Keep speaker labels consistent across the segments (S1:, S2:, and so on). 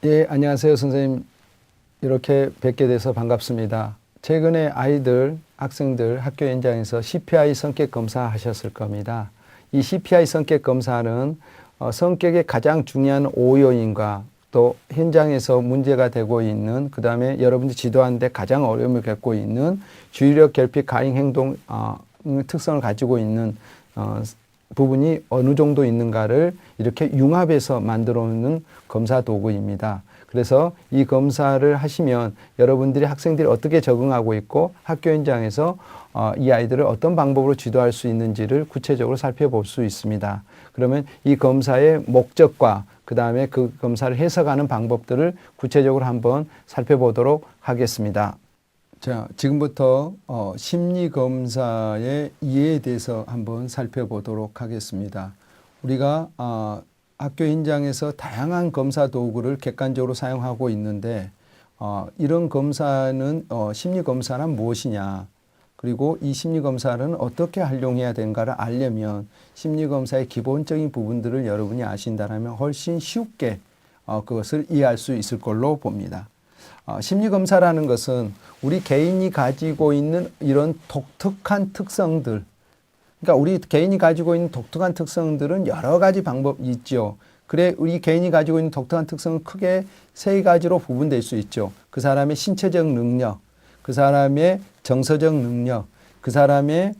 S1: 예, 안녕하세요, 선생님. 이렇게 뵙게 돼서 반갑습니다. 최근에 아이들, 학생들 학교 현장에서 CPI 성격 검사 하셨을 겁니다. 이 CPI 성격 검사는 성격의 가장 중요한 오요인과 또 현장에서 문제가 되고 있는, 그 다음에 여러분들이 지도하는데 가장 어려움을 겪고 있는 주의력 결핍 가행 행동 특성을 가지고 있는 부분이 어느 정도 있는가를 이렇게 융합해서 만들어 놓는 검사 도구입니다. 그래서 이 검사를 하시면 여러분들이 학생들이 어떻게 적응하고 있고 학교 현장에서 이 아이들을 어떤 방법으로 지도할 수 있는지를 구체적으로 살펴볼 수 있습니다. 그러면 이 검사의 목적과 그 다음에 그 검사를 해석하는 방법들을 구체적으로 한번 살펴보도록 하겠습니다. 자, 지금부터 심리검사의 이해에 대해서 한번 살펴보도록 하겠습니다. 우리가 학교 현장에서 다양한 검사 도구를 객관적으로 사용하고 있는데 이런 검사는 심리검사는 무엇이냐, 그리고 이 심리검사는 어떻게 활용해야 되는가를 알려면 심리검사의 기본적인 부분들을 여러분이 아신다면 훨씬 쉽게 그것을 이해할 수 있을 걸로 봅니다. 심리검사라는 것은 우리 개인이 가지고 있는 이런 독특한 특성들, 그러니까 우리 개인이 가지고 있는 독특한 특성들은 여러 가지 방법이 있죠. 그래, 우리 개인이 가지고 있는 독특한 특성은 크게 세 가지로 구분될 수 있죠. 그 사람의 신체적 능력, 그 사람의 정서적 능력, 그 사람의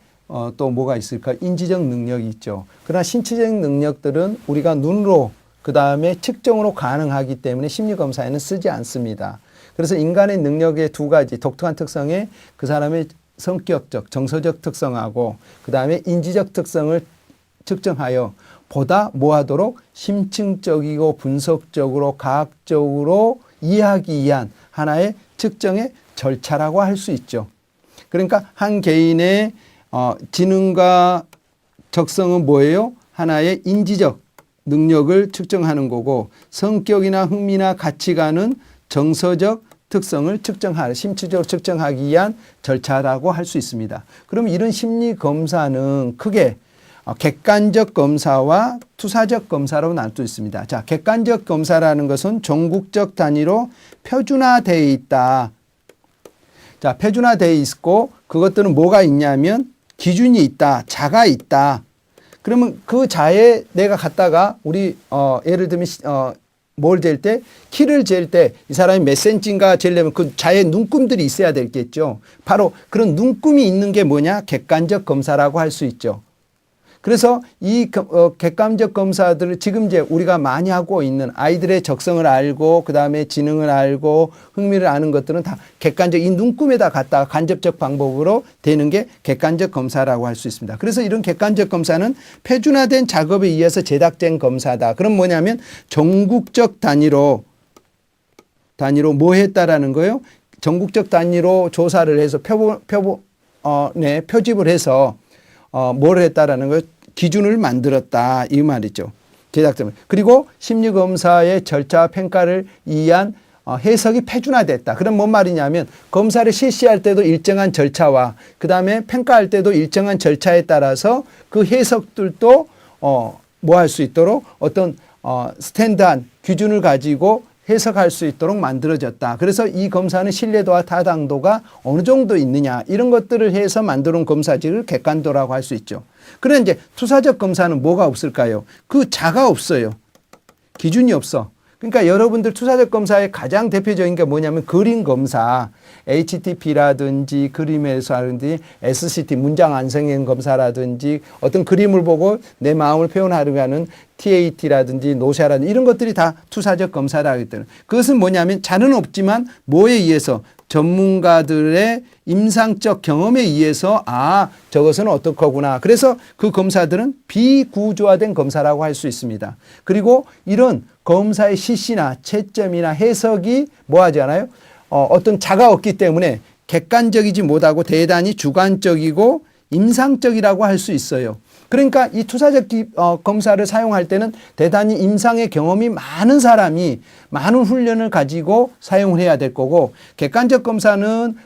S1: 또 뭐가 있을까? 인지적 능력이 있죠. 그러나 신체적 능력들은 우리가 눈으로 그 다음에 측정으로 가능하기 때문에 심리검사에는 쓰지 않습니다. 그래서 인간의 능력의 두 가지 독특한 특성에 그 사람의 성격적, 정서적 특성하고 그 다음에 인지적 특성을 측정하여 보다 뭐하도록 심층적이고 분석적으로 과학적으로 이해하기 위한 하나의 측정의 절차라고 할 수 있죠. 그러니까 한 개인의 지능과 적성은 뭐예요? 하나의 인지적 능력을 측정하는 거고, 성격이나 흥미나 가치관은 정서적 특성을 측정하는, 심층적으로 측정하기 위한 절차라고 할 수 있습니다. 그럼 이런 심리 검사는 크게 객관적 검사와 투사적 검사로 나눌 수 있습니다. 자, 객관적 검사라는 것은 종국적 단위로 표준화되어 있다. 자, 표준화되어 있고 그것들은 뭐가 있냐면 기준이 있다, 자가 있다. 그러면 그 자에 내가 갖다가 우리 예를 들면 뭘 잴 때, 키를 잴 때 이 사람이 몇 센치인가 재려면 그 자의 눈금들이 있어야 되겠죠. 바로 그런 눈금이 있는 게 뭐냐? 객관적 검사라고 할 수 있죠. 그래서 이 객관적 검사들을 지금 이제 우리가 많이 하고 있는 아이들의 적성을 알고 그 다음에 지능을 알고 흥미를 아는 것들은 다 객관적 이 눈금에다 갖다가 간접적 방법으로 되는 게 객관적 검사라고 할 수 있습니다. 그래서 이런 객관적 검사는 표준화된 작업에 의해서 제작된 검사다. 그럼 뭐냐면 전국적 단위로 뭐 했다라는 거예요? 전국적 단위로 조사를 해서 표집을 해서 뭘 했다라는 거예요? 기준을 만들었다 이 말이죠. 제작점. 그리고 심리검사의 절차와 평가를 위한 해석이 표준화됐다. 그럼 뭔 말이냐면 검사를 실시할 때도 일정한 절차와 그 다음에 평가할 때도 일정한 절차에 따라서 그 해석들도 뭐 할 수 있도록 어떤 스탠드한 기준을 가지고 해석할 수 있도록 만들어졌다. 그래서 이 검사는 신뢰도와 타당도가 어느 정도 있느냐 이런 것들을 해서 만들어 온 검사지를 객관도라고 할 수 있죠. 그런데 이제 투사적 검사는 뭐가 없을까요? 그 자가 없어요. 기준이 없어. 그러니까 여러분들 투사적 검사의 가장 대표적인 게 뭐냐면 그림 검사, HTP라든지 그림에서라든지 SCT 문장 완성형 검사라든지 어떤 그림을 보고 내 마음을 표현하려고 하는 TAT라든지 노샤라든지 이런 것들이 다 투사적 검사라고 하기 때문에 그것은 뭐냐면 자는 없지만 뭐에 의해서 전문가들의 임상적 경험에 의해서 저것은 어떡하구나. 그래서 그 검사들은 비구조화된 검사라고 할 수 있습니다. 그리고 이런 검사의 실시나 채점이나 해석이 뭐 하지 않아요? 어떤 자가 없기 때문에 객관적이지 못하고 대단히 주관적이고 임상적이라고 할 수 있어요. 그러니까 이 투사적 검사를 사용할 때는 대단히 임상의 경험이 많은 사람이 많은 훈련을 가지고 사용을 해야 될 거고, 객관적 검사는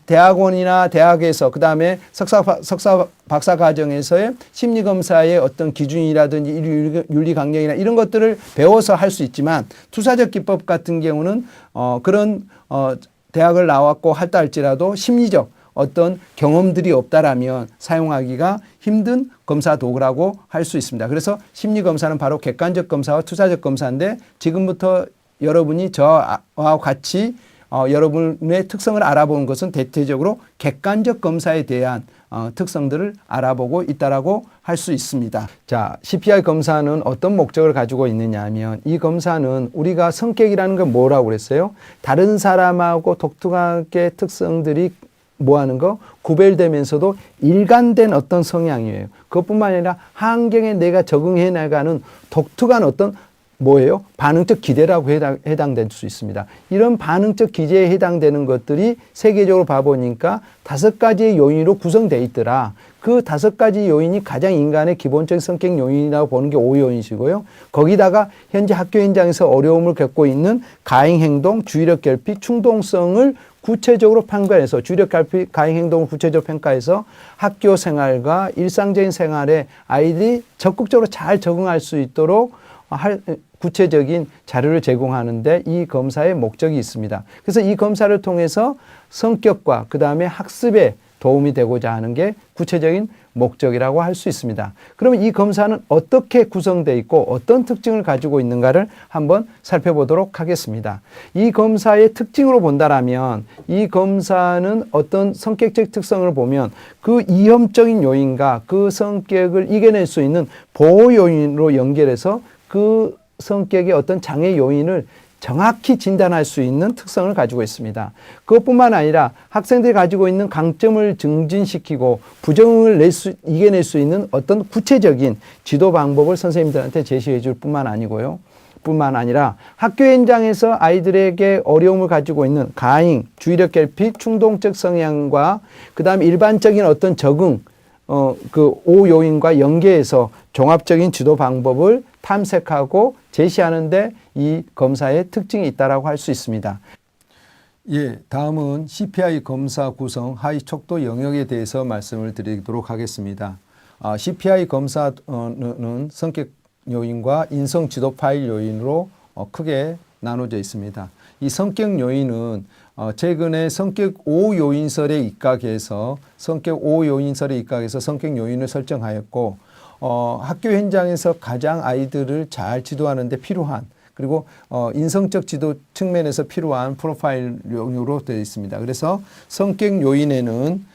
S1: 대학원이나 대학에서 그다음에 석사 박사 과정에서의 심리 검사의 어떤 기준이라든지 윤리 강령이나 이런 것들을 배워서 할 수 있지만, 투사적 기법 같은 경우는 그런 대학을 나왔고 할다 할지라도 심리적 어떤 경험들이 없다라면 사용하기가 힘든 검사 도구라고 할 수 있습니다. 그래서 심리 검사는 바로 객관적 검사와 투사적 검사인데, 지금부터 여러분이 저와 같이 여러분의 특성을 알아보는 것은 대체적으로 객관적 검사에 대한 특성들을 알아보고 있다라고 할 수 있습니다. 자, CPI 검사는 어떤 목적을 가지고 있느냐 하면, 이 검사는 우리가 성격이라는 건 뭐라고 그랬어요? 다른 사람하고 독특하게 특성들이 뭐 하는 거? 구별되면서도 일관된 어떤 성향이에요. 그것뿐만 아니라 환경에 내가 적응해 나가는 독특한 어떤 뭐예요? 반응적 기대라고 해당될 수 있습니다. 이런 반응적 기제에 해당되는 것들이 세계적으로 봐보니까 5가지의 요인으로 구성되어 있더라. 그 5가지 요인이 가장 인간의 기본적인 성격 요인이라고 보는 게 5요인이시고요. 거기다가 현재 학교 현장에서 어려움을 겪고 있는 가행행동, 주의력 결핍, 충동성을 구체적으로 평가해서, 주의력 결핍, 가행행동을 구체적으로 평가해서 학교 생활과 일상적인 생활에 아이들이 적극적으로 잘 적응할 수 있도록 구체적인 자료를 제공하는데 이 검사의 목적이 있습니다. 그래서 이 검사를 통해서 성격과 그 다음에 학습에 도움이 되고자 하는 게 구체적인 목적이라고 할 수 있습니다. 그러면 이 검사는 어떻게 구성되어 있고 어떤 특징을 가지고 있는가를 한번 살펴보도록 하겠습니다. 이 검사의 특징으로 본다라면, 이 검사는 어떤 성격적 특성을 보면 그 위험적인 요인과 그 성격을 이겨낼 수 있는 보호 요인으로 연결해서 그 성격의 어떤 장애 요인을 정확히 진단할 수 있는 특성을 가지고 있습니다. 그것뿐만 아니라 학생들이 가지고 있는 강점을 증진시키고 부정을 이겨낼 수 있는 어떤 구체적인 지도 방법을 선생님들한테 제시해 줄 뿐만 아니고요. 뿐만 아니라 학교 현장에서 아이들에게 어려움을 가지고 있는 가행, 주의력 결핍, 충동적 성향과 그 다음에 일반적인 어떤 적응, 그 5요인과 연계해서 종합적인 지도 방법을 탐색하고 제시하는데 이 검사의 특징이 있다라고 할 수 있습니다. 예, 다음은 CPI 검사 구성 하위 척도 영역에 대해서 말씀을 드리도록 하겠습니다. CPI 검사는 성격 요인과 인성 지도 파일 요인으로 크게 나눠져 있습니다. 이 성격 요인은 최근에 성격 5요인설에 입각해서 성격 5요인설에 입각해서 성격 요인을 설정하였고, 학교 현장에서 가장 아이들을 잘 지도하는 데 필요한, 그리고 인성적 지도 측면에서 필요한 프로파일용으로 되어 있습니다. 그래서 성격 요인에는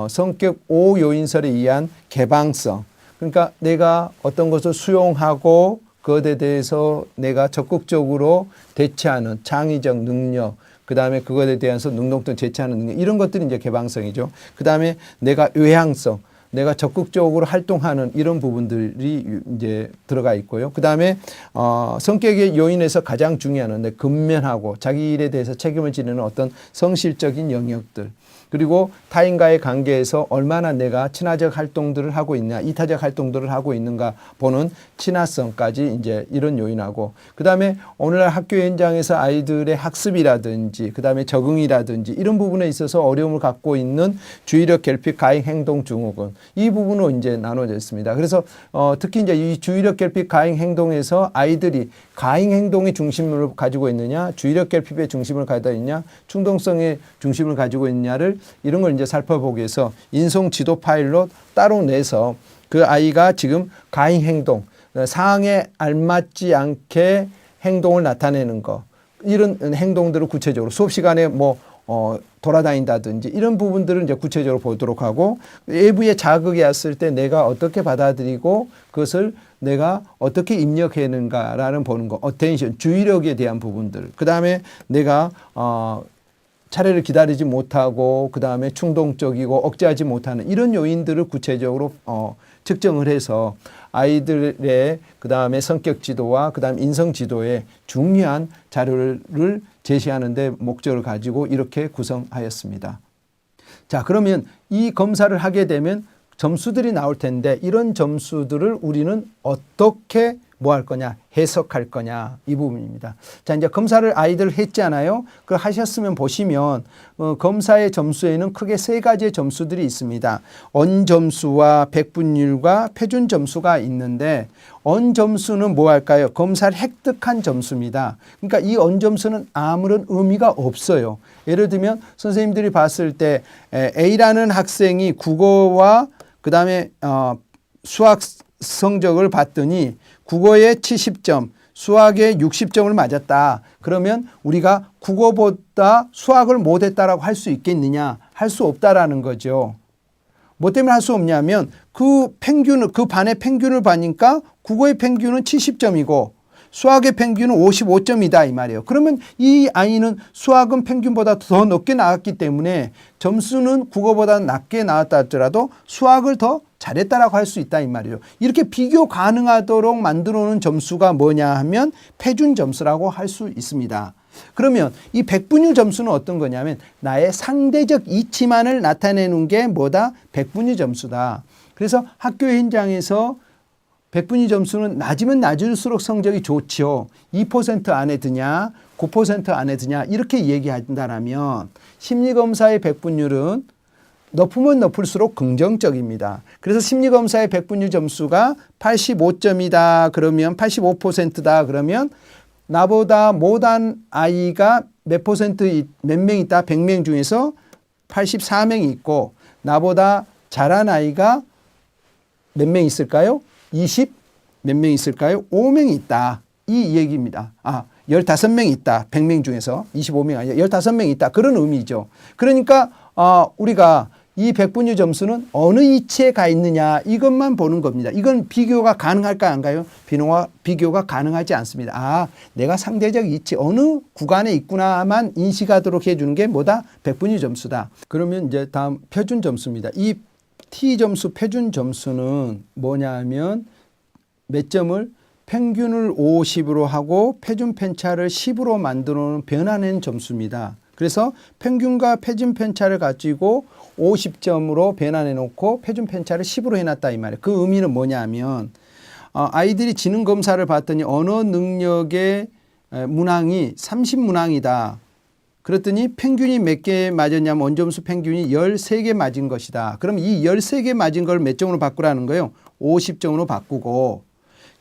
S1: 성격 5요인설에 의한 개방성, 그러니까 내가 어떤 것을 수용하고 그것에 대해서 내가 적극적으로 대처하는 창의적 능력, 그 다음에 그것에 대해서 능동적 대처하는 능력, 이런 것들이 이제 개방성이죠. 그 다음에 내가 외향성, 내가 적극적으로 활동하는 이런 부분들이 이제 들어가 있고요. 그 다음에 성격의 요인에서 가장 중요한 근면하고 자기 일에 대해서 책임을 지는 어떤 성실적인 영역들, 그리고 타인과의 관계에서 얼마나 내가 친화적 활동들을 하고 있냐, 이타적 활동들을 하고 있는가 보는 친화성까지 이제 이런 요인하고, 그 다음에 오늘날 학교 현장에서 아이들의 학습이라든지 그 다음에 적응이라든지 이런 부분에 있어서 어려움을 갖고 있는 주의력 결핍, 가행 행동 증후군, 이 부분으로 이제 나눠져 있습니다. 그래서 특히 이제 이 주의력 결핍, 가행 행동에서 아이들이 가행 행동의 중심을 가지고 있느냐, 주의력 결핍의 중심을 가지고 있느냐, 충동성의 중심을 가지고 있느냐를 이런 걸 이제 살펴보기 위해서 인성 지도 파일로 따로 내서 그 아이가 지금 가행 행동, 상황에 알맞지 않게 행동을 나타내는 거, 이런 행동들을 구체적으로 수업 시간에 뭐 돌아다닌다든지 이런 부분들을 이제 구체적으로 보도록 하고, 외부의 자극이 왔을 때 내가 어떻게 받아들이고 그것을 내가 어떻게 입력하는가라는 보는 거, 어텐션, 주의력에 대한 부분들, 그 다음에 내가 차례를 기다리지 못하고 그 다음에 충동적이고 억제하지 못하는 이런 요인들을 구체적으로 측정을 해서 아이들의 그 다음에 성격 지도와 그 다음 인성 지도에 중요한 자료를 제시하는 데 목적을 가지고 이렇게 구성하였습니다. 자, 그러면 이 검사를 하게 되면 점수들이 나올 텐데 이런 점수들을 우리는 어떻게 뭐 할 거냐, 해석할 거냐, 이 부분입니다. 자, 이제 검사를 아이들 했잖아요. 그걸 하셨으면 보시면 검사의 점수에는 크게 세 가지의 점수들이 있습니다. 언 점수와 백분율과 표준 점수가 있는데 언 점수는 뭐 할까요? 검사를 획득한 점수입니다. 그러니까 이 언 점수는 아무런 의미가 없어요. 예를 들면 선생님들이 봤을 때 A라는 학생이 국어와 그다음에 수학 성적을 봤더니 국어에 70점, 수학에 60점을 맞았다. 그러면 우리가 국어보다 수학을 못했다라고 할 수 있겠느냐? 할 수 없다라는 거죠. 뭐 때문에 할 수 없냐면 그 반의 평균을 봐니까 국어의 평균은 70점이고 수학의 평균은 55점이다 이 말이에요. 그러면 이 아이는 수학은 평균보다 더 높게 나왔기 때문에 점수는 국어보다 낮게 나왔다 하더라도 수학을 더 잘했다라고 할 수 있다 이 말이에요. 이렇게 비교 가능하도록 만들어 놓은 점수가 뭐냐 하면 표준 점수라고 할 수 있습니다. 그러면 이 백분율 점수는 어떤 거냐면 나의 상대적 이치만을 나타내는 게 뭐다? 백분율 점수다. 그래서 학교 현장에서 백분위 점수는 낮으면 낮을수록 성적이 좋죠. 2% 안에 드냐 9% 안에 드냐 이렇게 얘기한다면 심리검사의 백분율은 높으면 높을수록 긍정적입니다. 그래서 심리검사의 백분율 점수가 85점이다 그러면 85%다 그러면 나보다 못한 아이가 몇 명 있다? 100명 중에서 84명이 있고 나보다 잘한 아이가 몇 명 있을까요? 20 몇 명 있을까요? 5명이 있다. 이 얘기입니다. 15명 있다. 100명 중에서 25명 아니라 15명 있다. 그런 의미죠. 그러니까 우리가 이 백분율 점수는 어느 이치에 가 있느냐 이것만 보는 겁니다. 이건 비교가 가능할까 안 가요? 비교가 가능하지 않습니다. 내가 상대적 이치 어느 구간에 있구나만 인식하도록 해주는 게 뭐다? 백분율 점수다. 그러면 이제 다음 표준 점수입니다. 이 T점수 표준 점수는 뭐냐면 몇 점을 평균을 50으로 하고 표준 편차를 10으로 만들어 놓은 변화된 점수입니다. 그래서 평균과 표준 편차를 가지고 50점으로 변환해 놓고 표준 편차를 10으로 해놨다 이 말이에요. 그 의미는 뭐냐면 아이들이 지능 검사를 봤더니 언어 능력의 문항이 30문항이다. 그랬더니 평균이 몇 개 맞았냐면 원점수 평균이 13개 맞은 것이다. 그럼 이 13개 맞은 걸 몇 점으로 바꾸라는 거예요? 50점으로 바꾸고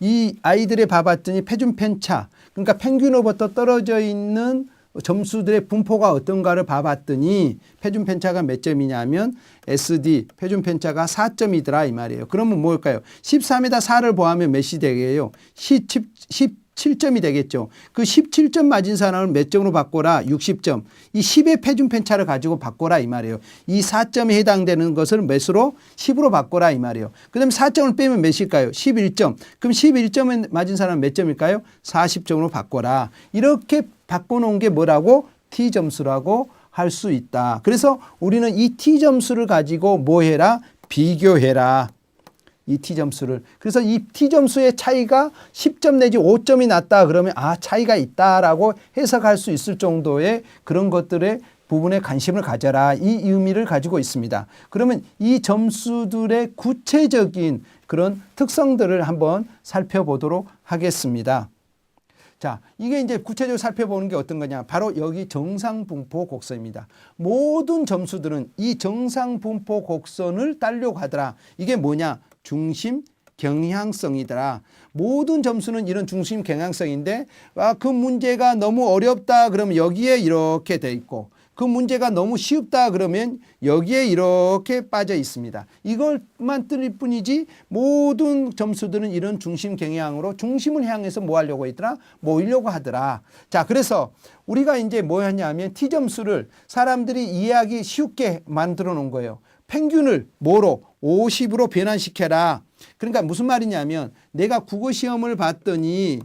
S1: 이 아이들의 봐봤더니 표준 편차 그러니까 평균으로부터 떨어져 있는 점수들의 분포가 어떤가를 봐봤더니 표준 편차가 몇 점이냐면 SD 표준 편차가 4점이더라 이 말이에요. 그러면 뭘까요? 13에다 4를 더하면 몇이 되게요? 17점이 되겠죠. 그 17점 맞은 사람을 몇 점으로 바꿔라? 60점. 이 10의 표준 편차를 가지고 바꿔라 이 말이에요. 이 4점에 해당되는 것을 몇으로? 10으로 바꿔라 이 말이에요. 그 다음에 4점을 빼면 몇일까요? 11점. 그럼 11점에 맞은 사람은 몇 점일까요? 40점으로 바꿔라. 이렇게 바꿔놓은 게 뭐라고? T점수라고 할 수 있다. 그래서 우리는 이 T점수를 가지고 뭐 해라? 비교해라. 이 T점수를. 그래서 이 T점수의 차이가 10점 내지 5점이 났다 그러면 차이가 있다라고 해석할 수 있을 정도의 그런 것들의 부분에 관심을 가져라. 이 의미를 가지고 있습니다. 그러면 이 점수들의 구체적인 그런 특성들을 한번 살펴보도록 하겠습니다. 자, 이게 이제 구체적으로 살펴보는 게 어떤 거냐. 바로 여기 정상분포 곡선입니다. 모든 점수들은 이 정상분포 곡선을 따르려고 하더라. 이게 뭐냐? 중심 경향성이더라. 모든 점수는 이런 중심 경향성인데 그 문제가 너무 어렵다 그러면 여기에 이렇게 돼 있고 그 문제가 너무 쉽다 그러면 여기에 이렇게 빠져 있습니다. 이걸만 뜰 뿐이지 모든 점수들은 이런 중심 경향으로 중심을 향해서 뭐 하려고 했더라? 모이려고 하더라. 자, 그래서 우리가 이제 뭐 했냐면 T점수를 사람들이 이해하기 쉽게 만들어 놓은 거예요. 평균을 뭐로? 50으로 변환시켜라. 그러니까 무슨 말이냐면 내가 국어 시험을 봤더니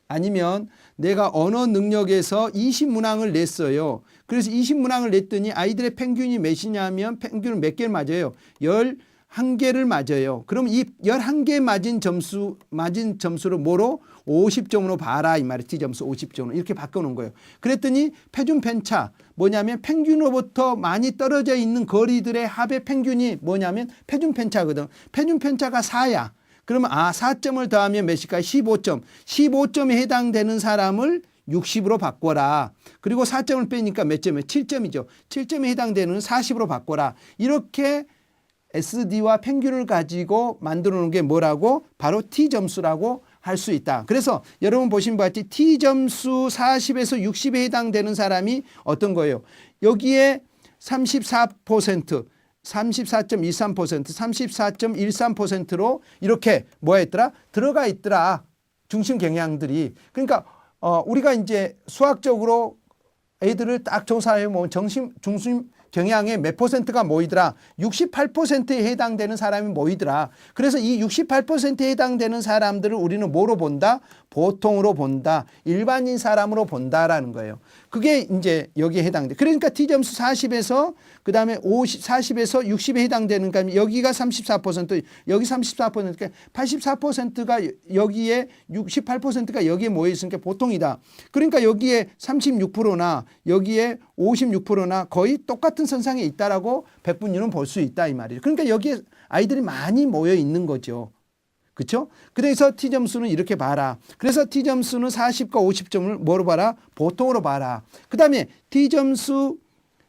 S1: 아니면 내가 언어 능력에서 20문항을 냈어요. 그래서 20문항을 냈더니 아이들의 평균이 몇이냐면 평균을 몇 개를 맞아요? 11개를 맞아요. 그럼 이 11개 맞은 점수를 뭐로? 50점으로 봐라 이 말이에요. T점수 50점으로 이렇게 바꿔놓은 거예요. 그랬더니 표준 편차 뭐냐면 평균으로부터 많이 떨어져 있는 거리들의 합의 평균이 뭐냐면 표준 편차거든. 표준 편차가 4야. 그러면 4점을 더하면 몇일까요? 15점. 15점에 해당되는 사람을 60으로 바꿔라. 그리고 4점을 빼니까 몇 점이에요? 7점이죠. 7점에 해당되는 40으로 바꿔라. 이렇게 SD와 평균을 가지고 만들어 놓은 게 뭐라고? 바로 T점수라고 할 수 있다. 그래서 여러분 보신 바와 같이 T점수 40에서 60에 해당되는 사람이 어떤 거예요? 여기에 34%, 34.23%, 34.13%로 이렇게 뭐가 있더라? 들어가 있더라. 중심 경향들이. 그러니까 우리가 이제 수학적으로 애들을 딱 조사해 보면 중심 경향의 몇 퍼센트가 모이더라. 68%에 해당되는 사람이 모이더라. 그래서 이 68%에 해당되는 사람들을 우리는 뭐로 본다? 보통으로 본다. 일반인 사람으로 본다라는 거예요. 그게 이제 여기에 해당돼. 그러니까 T점수 40에서 그다음에 40에서 60에 해당되는 거 여기가 34%, 여기 34%, 84%가 여기에 68%가 여기에 모여 있으니까 보통이다. 그러니까 여기에 36%나 여기에 56%나 거의 똑같은 선상에 있다라고 백분율은 볼 수 있다 이 말이에요. 그러니까 여기에 아이들이 많이 모여 있는 거죠. 그렇죠? 그래서 T점수는 이렇게 봐라. 그래서 T점수는 40과 50점을 뭐로 봐라? 보통으로 봐라. 그 다음에 T점수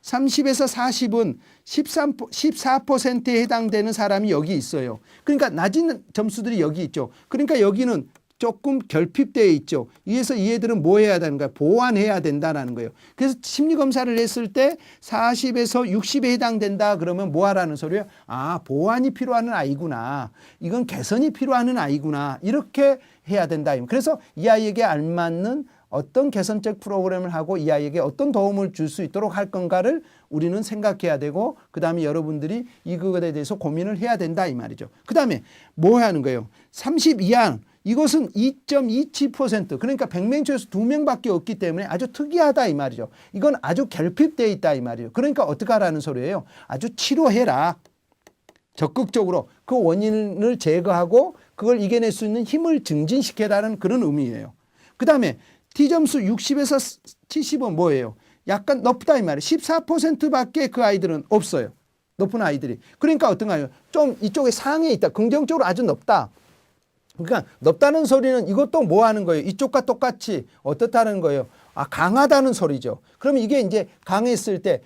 S1: 30에서 40은 14%에 해당되는 사람이 여기 있어요. 그러니까 낮은 점수들이 여기 있죠. 그러니까 여기는 조금 결핍되어 있죠. 이래서 이 애들은 뭐 해야 되는 거야? 보완해야 된다는 거예요. 그래서 심리검사를 했을 때 40에서 60에 해당된다 그러면 뭐 하라는 소리예요? 보완이 필요한 아이구나. 이건 개선이 필요한 아이구나. 이렇게 해야 된다. 그래서 이 아이에게 알맞는 어떤 개선적 프로그램을 하고 이 아이에게 어떤 도움을 줄 수 있도록 할 건가를 우리는 생각해야 되고 그 다음에 여러분들이 이것에 대해서 고민을 해야 된다 이 말이죠. 그 다음에 뭐 하는 거예요? 30 이하 이것은 2.27% 그러니까 100명 중에서 2명밖에 없기 때문에 아주 특이하다 이 말이죠. 이건 아주 결핍되어 있다 이 말이에요. 그러니까 어떻게 하라는 소리예요? 아주 치료해라. 적극적으로 그 원인을 제거하고 그걸 이겨낼 수 있는 힘을 증진시켜라는 그런 의미예요. 그 다음에 T점수 60에서 70은 뭐예요? 약간 높다 이 말이에요. 14%밖에 그 아이들은 없어요. 높은 아이들이. 그러니까 어떤가요? 좀 이쪽에 상에 있다. 긍정적으로 아주 높다. 그러니까 높다는 소리는 이것도 뭐 하는 거예요? 이쪽과 똑같이 어떻다는 거예요? 강하다는 소리죠. 그러면 이게 이제 강했을 때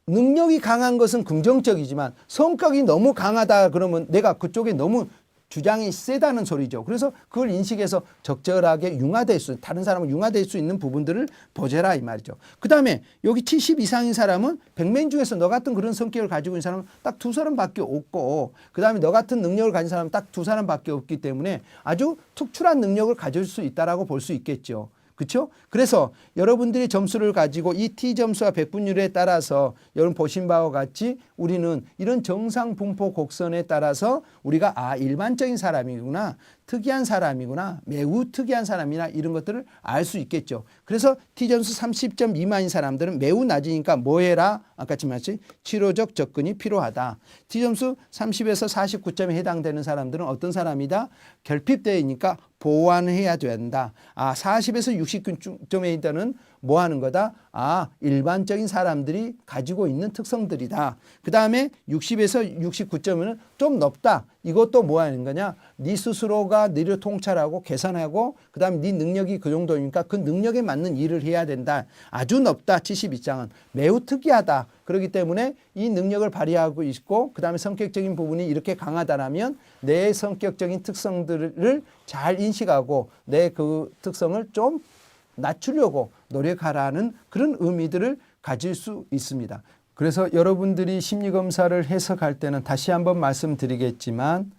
S1: 능력이 강한 것은 긍정적이지만 성격이 너무 강하다 그러면 내가 그쪽에 너무 주장이 세다는 소리죠. 그래서 그걸 인식해서 적절하게 융화될 수, 다른 사람은 융화될 수 있는 부분들을 보제라 이 말이죠. 그 다음에 여기 70 이상인 사람은 100명 중에서 너 같은 그런 성격을 가지고 있는 사람은 딱 2사람밖에 없고 그 다음에 너 같은 능력을 가진 사람은 딱 2사람밖에 없기 때문에 아주 특출한 능력을 가질 수 있다라고 볼 수 있겠죠. 그렇죠? 그래서 여러분들이 점수를 가지고 이 T점수와 백분율에 따라서 여러분 보신 바와 같이 우리는 이런 정상 분포 곡선에 따라서 우리가 일반적인 사람이구나, 특이한 사람이구나, 매우 특이한 사람이나 이런 것들을 알 수 있겠죠. 그래서 T점수 30점 미만인 사람들은 매우 낮으니까 뭐 해라? 아까 말했지 치료적 접근이 필요하다. T점수 30에서 49점에 해당되는 사람들은 어떤 사람이다? 결핍되어 있으니까 보완해야 된다. 40에서 60점에 있다는 뭐 하는 거다? 일반적인 사람들이 가지고 있는 특성들이다. 그 다음에 60에서 69점은 좀 높다. 이것도 뭐 하는 거냐? 네 스스로가 너를 통찰하고 계산하고 그 다음에 네 능력이 그 정도니까 그 능력에 맞는 일을 해야 된다. 아주 높다. 70 이상은. 매우 특이하다. 그렇기 때문에 이 능력을 발휘하고 있고 그 다음에 성격적인 부분이 이렇게 강하다라면 내 성격적인 특성들을 잘 인식하고 내 그 특성을 좀 낮추려고 노력하라는 그런 의미들을 가질 수 있습니다. 그래서 여러분들이 심리검사를 해석할 때는 다시 한번 말씀드리겠지만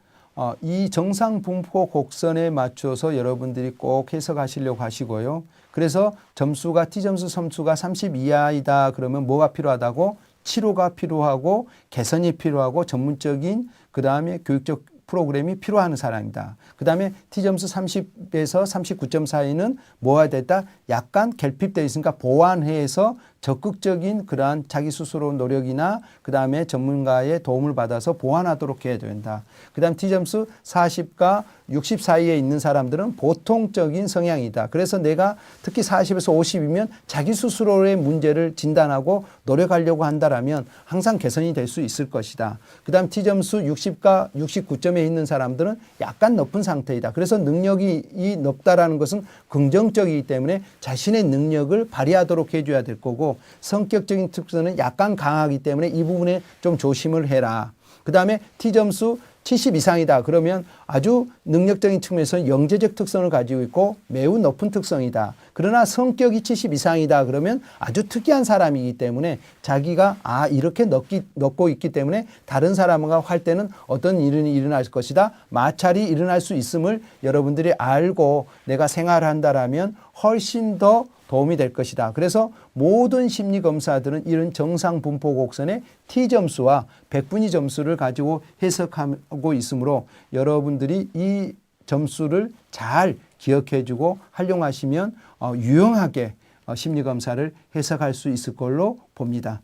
S1: 이 정상 분포 곡선에 맞춰서 여러분들이 꼭 해석하시려고 하시고요. 그래서 점수가 T점수 점수가 30 이하이다 그러면 뭐가 필요하다고? 치료가 필요하고 개선이 필요하고 전문적인 그 다음에 교육적 프로그램이 필요한 사람이다. 그 다음에 T점수 30에서 39점 사이는 뭐가 됐다? 약간 결핍되어 있으니까 보완해서 적극적인 그러한 자기 스스로 노력이나 그 다음에 전문가의 도움을 받아서 보완하도록 해야 된다. 그 다음 T점수 40과 60 사이에 있는 사람들은 보통적인 성향이다. 그래서 내가 특히 40에서 50이면 자기 스스로의 문제를 진단하고 노력하려고 한다라면 항상 개선이 될 수 있을 것이다. 그 다음 T점수 60과 69점에 있는 사람들은 약간 높은 상태이다. 그래서 능력이 높다라는 것은 긍정적이기 때문에 자신의 능력을 발휘하도록 해줘야 될 거고, 성격적인 특성은 약간 강하기 때문에 이 부분에 좀 조심을 해라. 그 다음에 T점수 70 이상이다. 그러면 아주 능력적인 측면에서 영재적 특성을 가지고 있고 매우 높은 특성이다. 그러나 성격이 70 이상이다. 그러면 아주 특이한 사람이기 때문에 자기가 이렇게 넣고 있기 때문에 다른 사람과 할 때는 어떤 일이 일어날 것이다. 마찰이 일어날 수 있음을 여러분들이 알고 내가 생활을 한다라면 훨씬 더 도움이 될 것이다. 그래서 모든 심리검사들은 이런 정상 분포 곡선의 T점수와 백분위 점수를 가지고 해석하고 있으므로 여러분들이 이 점수를 잘 기억해주고 활용하시면 유용하게 심리검사를 해석할 수 있을 걸로 봅니다.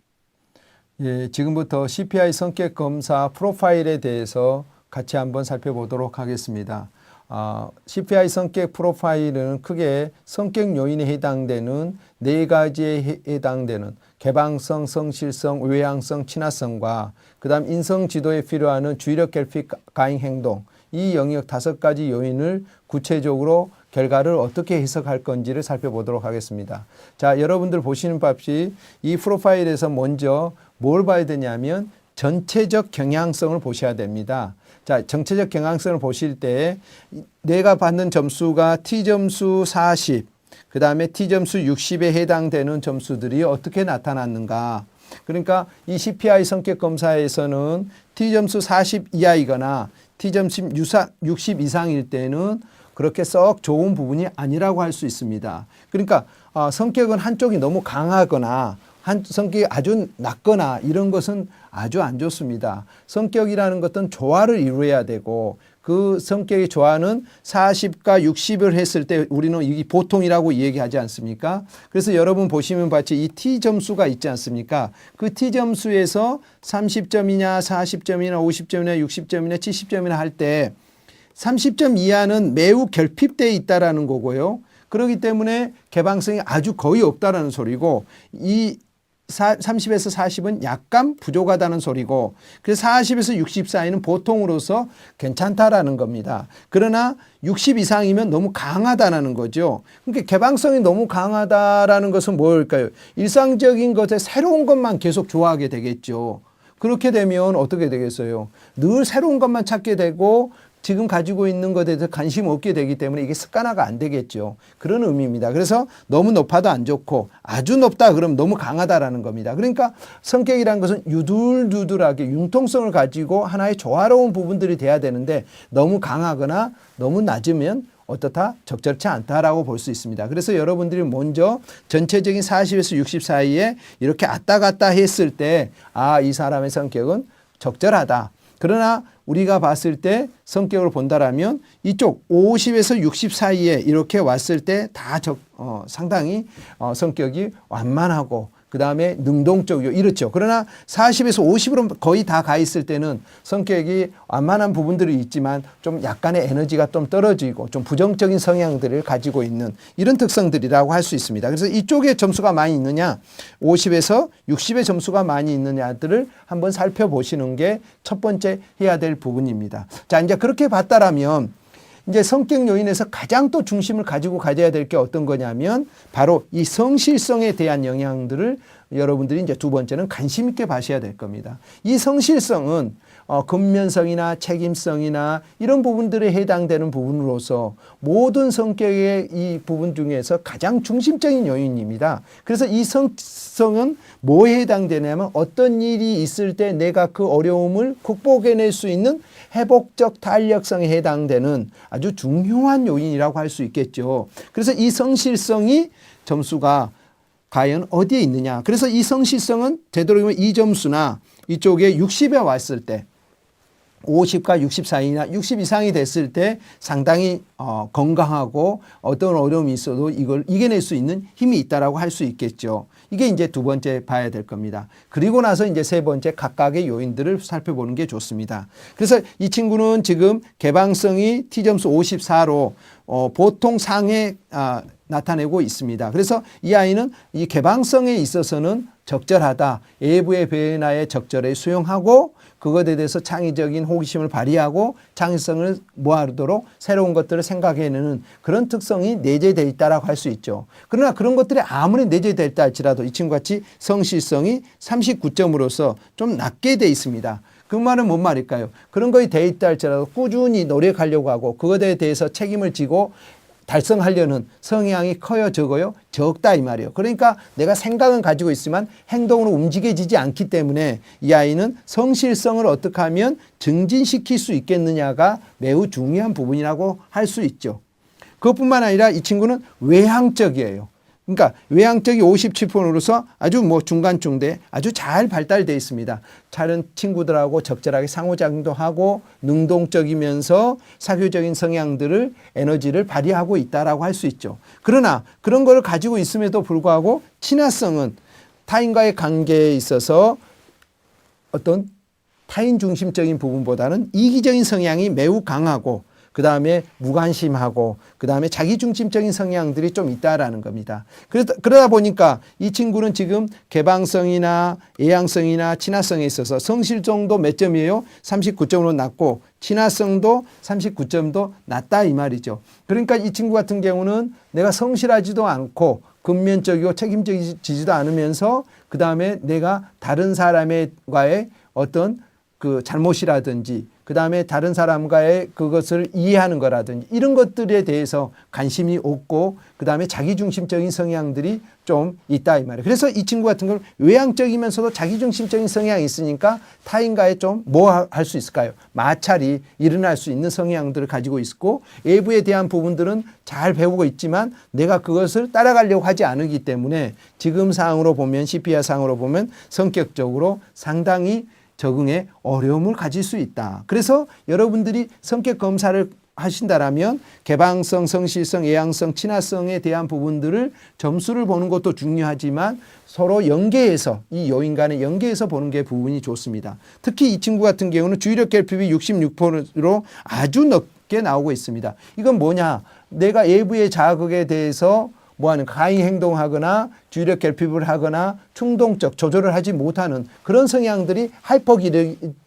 S1: 예, 지금부터 CPI 성격검사 프로파일에 대해서 같이 한번 살펴보도록 하겠습니다. CPI 성격 프로파일은 크게 성격 요인에 해당되는 4가지에 해당되는 개방성, 성실성, 외향성, 친화성과 그 다음 인성 지도에 필요한 주의력 결핍 가행 행동, 이 영역 5가지 요인을 구체적으로 결과를 어떻게 해석할 건지를 살펴보도록 하겠습니다. 자, 여러분들 보시는 바없이 이 프로파일에서 먼저 뭘 봐야 되냐면 전체적 경향성을 보셔야 됩니다. 자, 전체적 경향성을 보실 때 내가 받는 점수가 T점수 40, 그 다음에 T점수 60에 해당되는 점수들이 어떻게 나타났는가. 그러니까 이 CPI 성격 검사에서는 T점수 40 이하이거나 T점수 60 이상일 때는 그렇게 썩 좋은 부분이 아니라고 할 수 있습니다. 그러니까 성격은 한쪽이 너무 강하거나 성격이 아주 낮거나 이런 것은 아주 안 좋습니다. 성격이라는 것은 조화를 이루어야 되고 그 성격의 조화는 40과 60을 했을 때 우리는 이 보통이라고 얘기하지 않습니까? 그래서 여러분 보시면 같이 이 T점수가 있지 않습니까? 그 T점수에서 30점이냐 40점이나 50점이나 60점이나 70점이나 할 때 30점 이하는 매우 결핍되어 있다라는 거고요. 그렇기 때문에 개방성이 아주 거의 없다라는 소리고 이 30에서 40은 약간 부족하다는 소리고 그래서 40에서 60 사이는 보통으로서 괜찮다라는 겁니다. 그러나 60 이상이면 너무 강하다는 거죠. 그러니까 개방성이 너무 강하다라는 것은 뭘까요? 일상적인 것에 새로운 것만 계속 좋아하게 되겠죠. 그렇게 되면 어떻게 되겠어요? 늘 새로운 것만 찾게 되고 지금 가지고 있는 것에 대해서 관심 없게 되기 때문에 이게 습관화가 안 되겠죠. 그런 의미입니다. 그래서 너무 높아도 안 좋고 아주 높다 그러면 너무 강하다라는 겁니다. 그러니까 성격이라는 것은 유들유들하게 융통성을 가지고 하나의 조화로운 부분들이 돼야 되는데 너무 강하거나 너무 낮으면 어떻다? 적절치 않다라고 볼 수 있습니다. 그래서 여러분들이 먼저 전체적인 40에서 60 사이에 이렇게 왔다 갔다 했을 때 이 사람의 성격은 적절하다. 그러나 우리가 봤을 때 성격을 본다라면 이쪽 50에서 60 사이에 이렇게 왔을 때 다 상당히 성격이 완만하고 그 다음에 능동적이고 이렇죠. 그러나 40에서 50으로 거의 다 가 있을 때는 성격이 완만한 부분들이 있지만 좀 약간의 에너지가 좀 떨어지고 좀 부정적인 성향들을 가지고 있는 이런 특성들이라고 할 수 있습니다. 그래서 이쪽에 점수가 많이 있느냐 50에서 60의 점수가 많이 있느냐들을 한번 살펴보시는 게 첫 번째 해야 될 부분입니다. 자, 이제 그렇게 봤다라면 이제 성격 요인에서 가장 또 중심을 가지고 가져야 될 게 어떤 거냐면 바로 이 성실성에 대한 영향들을 여러분들이 이제 두 번째는 관심 있게 봐셔야 될 겁니다. 이 성실성은 근면성이나 책임성이나 이런 부분들에 해당되는 부분으로서 모든 성격의 이 부분 중에서 가장 중심적인 요인입니다. 그래서 이 성성은 뭐에 해당되냐면 어떤 일이 있을 때 내가 그 어려움을 극복해낼 수 있는 회복적 탄력성에 해당되는 아주 중요한 요인이라고 할 수 있겠죠. 그래서 이 성실성이 점수가 과연 어디에 있느냐. 그래서 이 성실성은 되도록이면 이 점수나 이쪽에 60에 왔을 때 50과 60 사이나 60 이상이 됐을 때 상당히 건강하고 어떤 어려움이 있어도 이걸 이겨낼 수 있는 힘이 있다라고 할 수 있겠죠. 이게 이제 두 번째 봐야 될 겁니다. 그리고 나서 이제 세 번째 각각의 요인들을 살펴보는 게 좋습니다. 그래서 이 친구는 지금 개방성이 T점수 54로 보통 상에 나타내고 있습니다. 그래서 이 아이는 이 개방성에 있어서는 적절하다. 외부의 변화에 적절히 수용하고 그것에 대해서 창의적인 호기심을 발휘하고 창의성을 모아두도록 새로운 것들을 생각해내는 그런 특성이 내재되어 있다고 할 수 있죠. 그러나 그런 것들이 아무리 내재되어 있다 할지라도 이 친구같이 성실성이 39점으로서 좀 낮게 되어 있습니다. 그 말은 뭔 말일까요? 그런 거에 돼 있다 할지라도 꾸준히 노력하려고 하고 그것에 대해서 책임을 지고 달성하려는 성향이 커요, 적어요? 적다 이 말이에요. 그러니까 내가 생각은 가지고 있지만 행동으로 움직여지지 않기 때문에 이 아이는 성실성을 어떻게 하면 증진시킬 수 있겠느냐가 매우 중요한 부분이라고 할 수 있죠. 그것뿐만 아니라 이 친구는 외향적이에요. 그러니까 외향적이 57%로서 아주 중간중대 아주 잘 발달되어 있습니다. 다른 친구들하고 적절하게 상호작용도 하고 능동적이면서 사교적인 성향들을 에너지를 발휘하고 있다라고 할 수 있죠. 그러나 그런 걸 가지고 있음에도 불구하고 친화성은 타인과의 관계에 있어서 어떤 타인 중심적인 부분보다는 이기적인 성향이 매우 강하고 그 다음에 무관심하고 그 다음에 자기중심적인 성향들이 좀 있다라는 겁니다. 그러다 보니까 이 친구는 지금 개방성이나 외향성이나 친화성에 있어서 성실성도 몇 점이에요? 39점으로 낮고 친화성도 39점도 낮다 이 말이죠. 그러니까 이 친구 같은 경우는 내가 성실하지도 않고 근면적이고 책임지지도 않으면서 그 다음에 내가 다른 사람과의 어떤 그 잘못이라든지 그 다음에 다른 사람과의 그것을 이해하는 거라든지 이런 것들에 대해서 관심이 없고 그 다음에 자기중심적인 성향들이 좀 있다 이 말이에요. 그래서 이 친구 같은 걸 외향적이면서도 자기중심적인 성향이 있으니까 타인과의 좀 뭐 할 수 있을까요? 마찰이 일어날 수 있는 성향들을 가지고 있고 외부에 대한 부분들은 잘 배우고 있지만 내가 그것을 따라가려고 하지 않기 때문에 지금 상황으로 보면 CPR 상으로 보면 성격적으로 상당히 적응에 어려움을 가질 수 있다. 그래서 여러분들이 성격 검사를 하신다라면 개방성, 성실성, 외향성, 친화성에 대한 부분들을 점수를 보는 것도 중요하지만 서로 연계해서 이 요인 간에 연계해서 보는 게 부분이 좋습니다. 특히 이 친구 같은 경우는 주의력 결핍이 66%로 아주 높게 나오고 있습니다. 이건 뭐냐? 내가 외부의 자극에 대해서 가히 행동하거나 주의력 결핍을 하거나 충동적 조절을 하지 못하는 그런 성향들이 하이퍼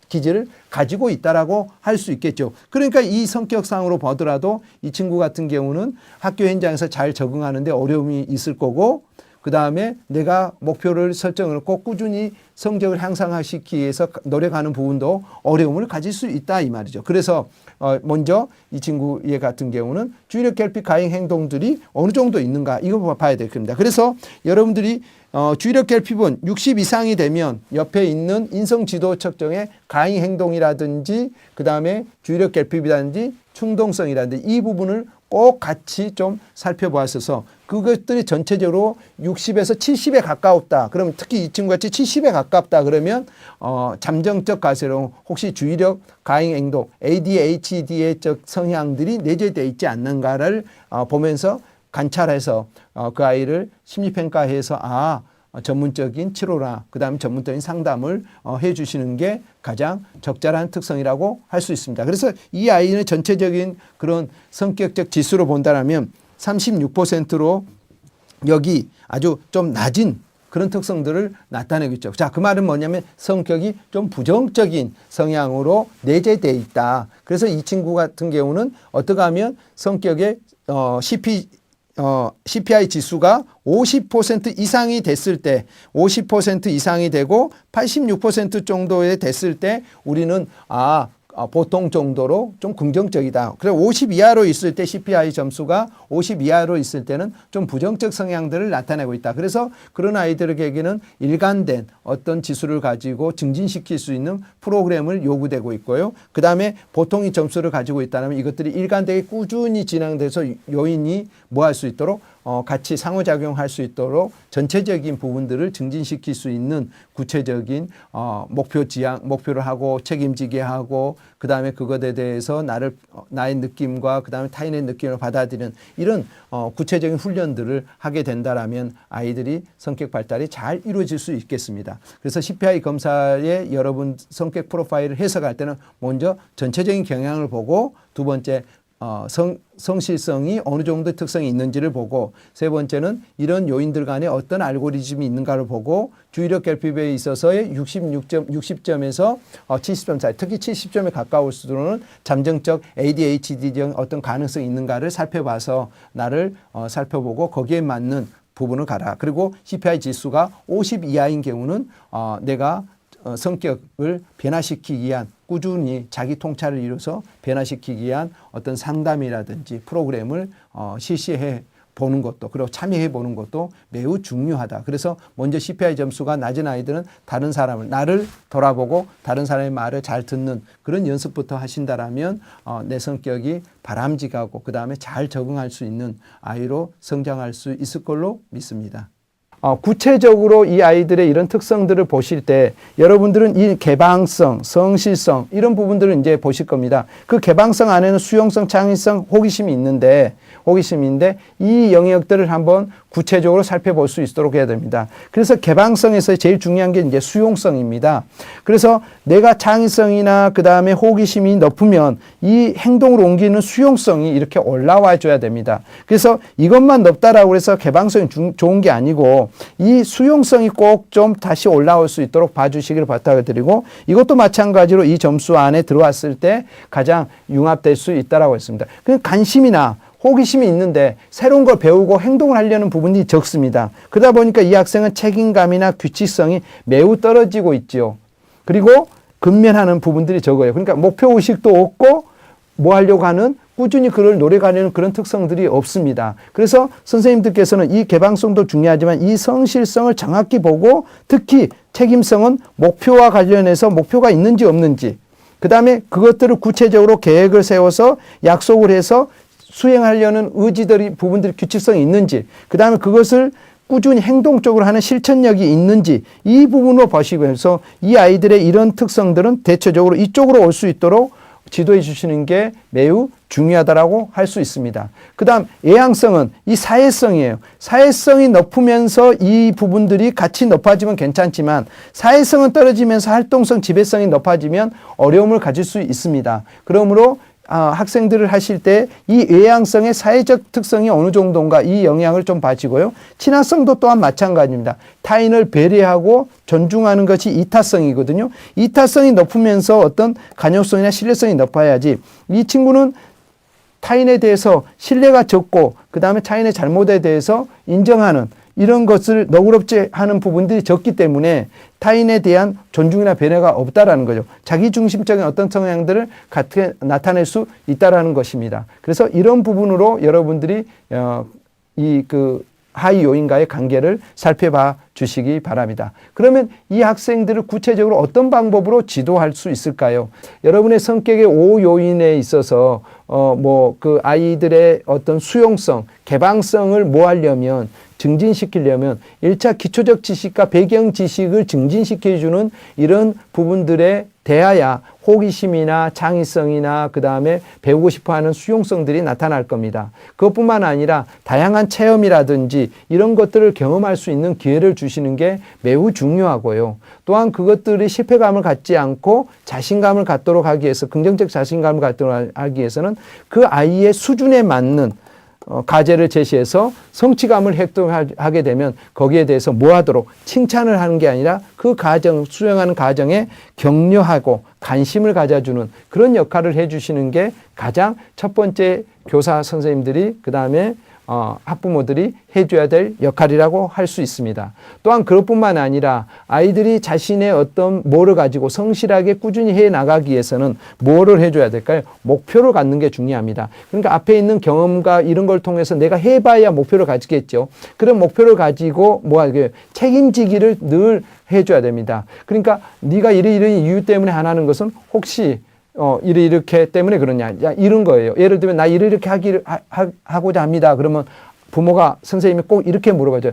S1: 기질을 가지고 있다라고 할 수 있겠죠. 그러니까 이 성격상으로 보더라도 이 친구 같은 경우는 학교 현장에서 잘 적응하는데 어려움이 있을 거고 그 다음에 내가 목표를 설정을 꼭 꾸준히 성적을 향상시키기 위해서 노력하는 부분도 어려움을 가질 수 있다 이 말이죠. 그래서 먼저 이 친구 얘 같은 경우는 주의력 결핍 가행 행동들이 어느 정도 있는가 이거 봐야 될 겁니다. 그래서 여러분들이 주의력 결핍은 60 이상이 되면 옆에 있는 인성 지도 측정의 가행 행동이라든지 그 다음에 주의력 결핍이라든지 충동성이라든지 이 부분을 꼭 같이 좀 살펴보았어서 그것들이 전체적으로 60에서 70에 가까웠다. 그러면 특히 이 친구같이 70에 가깝다 그러면 잠정적 가세로 혹시 주의력 가행 행동 ADHD의 성향들이 내재되어 있지 않는가를 보면서 관찰해서 그 아이를 심리평가해서 전문적인 치료나 그다음에 전문적인 상담을 해 주시는 게 가장 적절한 특성이라고 할 수 있습니다. 그래서 이 아이는 전체적인 그런 성격적 지수로 본다면 36%로 여기 아주 좀 낮은 그런 특성들을 나타내고 있죠. 자, 그 말은 뭐냐면 성격이 좀 부정적인 성향으로 내재되어 있다. 그래서 이 친구 같은 경우는 어떻게 하면 성격의 CPI 지수가 50% 이상이 됐을 때 50% 이상이 되고 86% 정도에 됐을 때 우리는 보통 정도로 좀 긍정적이다. 그래서 50 이하로 있을 때 CPI 점수가 50 이하로 있을 때는 좀 부정적 성향들을 나타내고 있다. 그래서 그런 아이들에게는 일관된 어떤 지수를 가지고 증진시킬 수 있는 프로그램을 요구되고 있고요. 그 다음에 보통의 점수를 가지고 있다면 이것들이 일관되게 꾸준히 진행돼서 요인이 뭐 할 수 있도록 같이 상호작용할 수 있도록 전체적인 부분들을 증진시킬 수 있는 구체적인 목표 지향, 목표를 하고 책임지게 하고 그다음에 그것에 대해서 나의 느낌과 그다음에 타인의 느낌을 받아들이는 이런 구체적인 훈련들을 하게 된다라면 아이들이 성격 발달이 잘 이루어질 수 있겠습니다. 그래서 CPI 검사에 여러분 성격 프로파일을 해석할 때는 먼저 전체적인 경향을 보고 두 번째 성실성이 어느 정도의 특성이 있는지를 보고 세 번째는 이런 요인들 간에 어떤 알고리즘이 있는가를 보고 주의력 결핍에 있어서의 60점에서 70점 사이, 특히 70점에 가까울 수는 잠정적 ADHD적 어떤 가능성이 있는가를 살펴봐서 나를 살펴보고 거기에 맞는 부분을 가라. 그리고 CPI 지수가 50 이하인 경우는 내가 성격을 변화시키기 위한 꾸준히 자기 통찰을 이뤄서 변화시키기 위한 어떤 상담이라든지 프로그램을 실시해 보는 것도 그리고 참여해 보는 것도 매우 중요하다. 그래서 먼저 CPI 점수가 낮은 아이들은 다른 사람을 나를 돌아보고 다른 사람의 말을 잘 듣는 그런 연습부터 하신다라면 내 성격이 바람직하고 그다음에 잘 적응할 수 있는 아이로 성장할 수 있을 걸로 믿습니다. 구체적으로 이 아이들의 이런 특성들을 보실 때 여러분들은 이 개방성, 성실성 이런 부분들을 이제 보실 겁니다. 그 개방성 안에는 수용성, 창의성, 호기심이 있는데 이 영역들을 한번 구체적으로 살펴볼 수 있도록 해야 됩니다. 그래서 개방성에서 제일 중요한 게 이제 수용성입니다. 그래서 내가 창의성이나 그 다음에 호기심이 높으면 이 행동으로 옮기는 수용성이 이렇게 올라와 줘야 됩니다. 그래서 이것만 높다라고 해서 개방성이 좋은 게 아니고 이 수용성이 꼭 좀 다시 올라올 수 있도록 봐주시기를 부탁을 드리고 이것도 마찬가지로 이 점수 안에 들어왔을 때 가장 융합될 수 있다라고 했습니다. 그 관심이나 호기심이 있는데 새로운 걸 배우고 행동을 하려는 부분이 적습니다. 그러다 보니까 이 학생은 책임감이나 규칙성이 매우 떨어지고 있죠. 그리고 근면하는 부분들이 적어요. 그러니까 목표의식도 없고 뭐 하려고 하는 꾸준히 그걸 노력하려는 그런 특성들이 없습니다. 그래서 선생님들께서는 이 개방성도 중요하지만 이 성실성을 정확히 보고 특히 책임성은 목표와 관련해서 목표가 있는지 없는지 그 다음에 그것들을 구체적으로 계획을 세워서 약속을 해서 수행하려는 의지들이 부분들이 규칙성이 있는지 그 다음에 그것을 꾸준히 행동적으로 하는 실천력이 있는지 이 부분으로 보시면서 이 아이들의 이런 특성들은 대체적으로 이쪽으로 올 수 있도록 지도해 주시는 게 매우 중요하다라고 할 수 있습니다. 그 다음 예양성은 이 사회성이에요. 사회성이 높으면서 이 부분들이 같이 높아지면 괜찮지만 사회성은 떨어지면서 활동성, 지배성이 높아지면 어려움을 가질 수 있습니다. 그러므로 학생들을 하실 때 이 외향성의 사회적 특성이 어느 정도인가 이 영향을 좀 봐지고요. 친화성도 또한 마찬가지입니다. 타인을 배려하고 존중하는 것이 이타성이거든요. 이타성이 높으면서 어떤 간접성이나 신뢰성이 높아야지 이 친구는 타인에 대해서 신뢰가 적고 그 다음에 타인의 잘못에 대해서 인정하는 이런 것을 너그럽지 하는 부분들이 적기 때문에 타인에 대한 존중이나 배려가 없다라는 거죠. 자기중심적인 어떤 성향들을 나타낼 수 있다라는 것입니다. 그래서 이런 부분으로 여러분들이 하위 요인과의 관계를 살펴봐 주시기 바랍니다. 그러면 이 학생들을 구체적으로 어떤 방법으로 지도할 수 있을까요? 여러분의 성격의 5요인에 있어서 그 아이들의 어떤 수용성, 개방성을 뭐 하려면 증진시키려면 1차 기초적 지식과 배경 지식을 증진시켜주는 이런 부분들에 대하여 호기심이나 창의성이나 그 다음에 배우고 싶어하는 수용성들이 나타날 겁니다. 그것뿐만 아니라 다양한 체험이라든지 이런 것들을 경험할 수 있는 기회를 주시는 게 매우 중요하고요. 또한 그것들이 실패감을 갖지 않고 자신감을 갖도록 하기 위해서 긍정적 자신감을 갖도록 하기 위해서는 그 아이의 수준에 맞는 과제를 제시해서 성취감을 획득하게 되면 거기에 대해서 뭐 하도록 칭찬을 하는 게 아니라 그 과정, 수행하는 과정에 격려하고 관심을 가져주는 그런 역할을 해주시는 게 가장 첫 번째 교사 선생님들이 그 다음에 학부모들이 해줘야 될 역할이라고 할 수 있습니다. 또한 그것뿐만 아니라 아이들이 자신의 어떤 뭐를 가지고 성실하게 꾸준히 해 나가기 위해서는 뭐를 해줘야 될까요? 목표를 갖는 게 중요합니다. 그러니까 앞에 있는 경험과 이런 걸 통해서 내가 해봐야 목표를 가지겠죠. 그런 목표를 가지고 책임지기를 늘 해줘야 됩니다. 그러니까 네가 이런 이유 때문에 안 하는 것은 혹시 이렇게 때문에 그러냐. 이런 거예요. 예를 들면 나 이렇게 하고자 합니다. 그러면 부모가 선생님이 꼭 이렇게 물어봐줘요.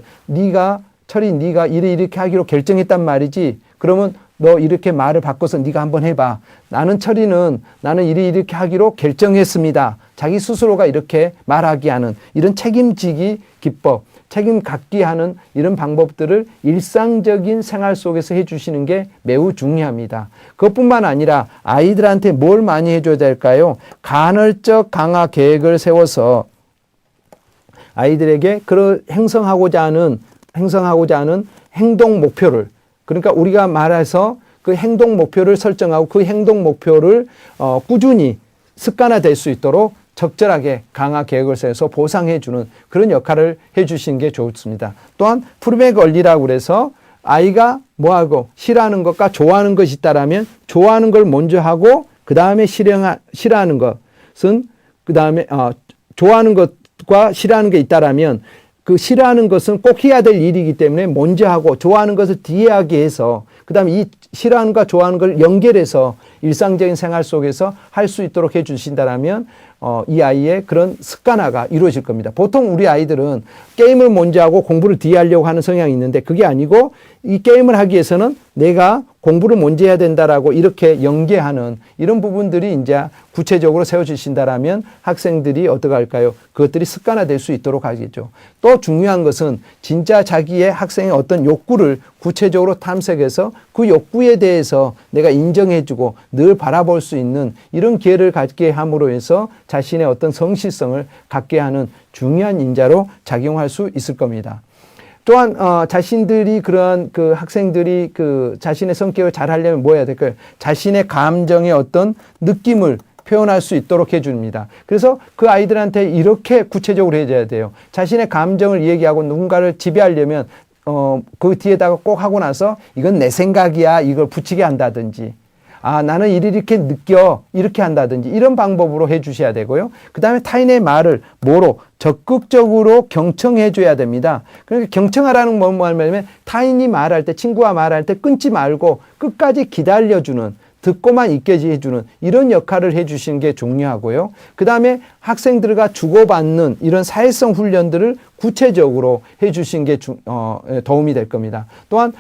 S1: 철이 네가 이렇게 하기로 결정했단 말이지. 그러면 너 이렇게 말을 바꿔서 네가 한번 해봐. 철이는 나는 이렇게 하기로 결정했습니다. 자기 스스로가 이렇게 말하게 하는 이런 책임지기 기법, 책임 갖기 하는 이런 방법들을 일상적인 생활 속에서 해주시는 게 매우 중요합니다. 그것뿐만 아니라 아이들한테 뭘 많이 해줘야 될까요? 간헐적 강화 계획을 세워서 아이들에게 그런 행성하고자 하는 행동 목표를, 그러니까 우리가 말해서 그 행동 목표를 설정하고 그 행동 목표를 꾸준히 습관화될 수 있도록 적절하게 강화 계획을 세워서 보상해 주는 그런 역할을 해 주시는 게 좋습니다. 또한 프리백 원리라고 그래서 아이가 뭐하고 싫어하는 것과 좋아하는 것이 있다라면 좋아하는 걸 먼저 하고 그 다음에 싫어하는 것은 그 다음에 좋아하는 것과 싫어하는 게 있다라면 그 싫어하는 것은 꼭 해야 될 일이기 때문에 먼저 하고 좋아하는 것을 뒤에 하게 해서 그 다음에 이 싫어하는 것과 좋아하는 걸 연결해서 일상적인 생활 속에서 할 수 있도록 해 주신다면 이 아이의 그런 습관화가 이루어질 겁니다. 보통 우리 아이들은 게임을 먼저 하고 공부를 뒤에 하려고 하는 성향이 있는데 그게 아니고 이 게임을 하기 위해서는 내가 공부를 먼저 해야 된다라고 이렇게 연계하는 이런 부분들이 이제 구체적으로 세워주신다라면 학생들이 어떻게 할까요? 그것들이 습관화될 수 있도록 하겠죠. 또 중요한 것은 진짜 자기의 학생의 어떤 욕구를 구체적으로 탐색해서 그 욕구에 대해서 내가 인정해주고 늘 바라볼 수 있는 이런 기회를 갖게 함으로 해서 자신의 어떤 성실성을 갖게 하는 중요한 인자로 작용할 수 있을 겁니다. 또한 자신들이 그런 그 학생들이 그 자신의 성격을 잘 하려면 뭐 해야 될까요? 자신의 감정의 어떤 느낌을 표현할 수 있도록 해줍니다. 그래서 그 아이들한테 이렇게 구체적으로 해줘야 돼요. 자신의 감정을 얘기하고 누군가를 지배하려면 그 뒤에다가 꼭 하고 나서 이건 내 생각이야 이걸 붙이게 한다든지 나는 이렇게 느껴 이렇게 한다든지 이런 방법으로 해 주셔야 되고요. 그 다음에 타인의 말을 뭐로 적극적으로 경청해 줘야 됩니다. 그러니까 경청하라는 건 뭐냐면 타인이 말할 때 친구와 말할 때 끊지 말고 끝까지 기다려주는 듣고만 있게 해주는 이런 역할을 해주시는 게 중요하고요. 그 다음에 학생들과 주고받는 이런 사회성 훈련들을 구체적으로 해주신 게 도움이 될 겁니다. 또한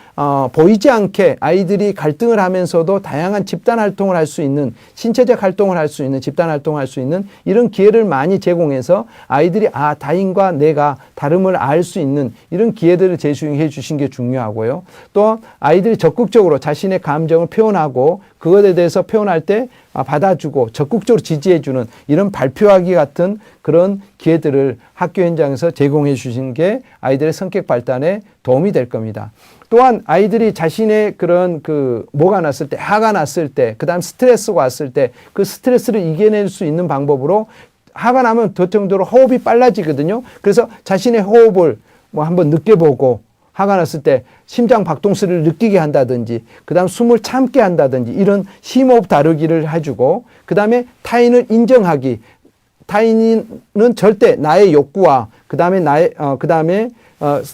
S1: 보이지 않게 아이들이 갈등을 하면서도 다양한 집단 활동을 할 수 있는 신체적 활동을 할 수 있는 집단 활동을 할 수 있는 이런 기회를 많이 제공해서 아이들이 타인과 내가 다름을 알 수 있는 이런 기회들을 제공해 주신 게 중요하고요. 또 아이들이 적극적으로 자신의 감정을 표현하고 그것에 대해서 표현할 때 받아주고 적극적으로 지지해주는 이런 발표하기 같은 그런 기회들을 학교 현장에서 제공해 주신 게 아이들의 성격 발달에 도움이 될 겁니다. 또한 아이들이 자신의 그런 뭐가 났을 때, 화가 났을 때, 그 다음 스트레스가 왔을 때 그 스트레스를 이겨낼 수 있는 방법으로 화가 나면 더 정도로 호흡이 빨라지거든요. 그래서 자신의 호흡을 한번 느껴보고 화가 났을 때 심장 박동수를 느끼게 한다든지 그 다음 숨을 참게 한다든지 이런 심호흡 다루기를 해주고 그 다음에 타인을 인정하기 타인은 절대 나의 욕구와 그 다음에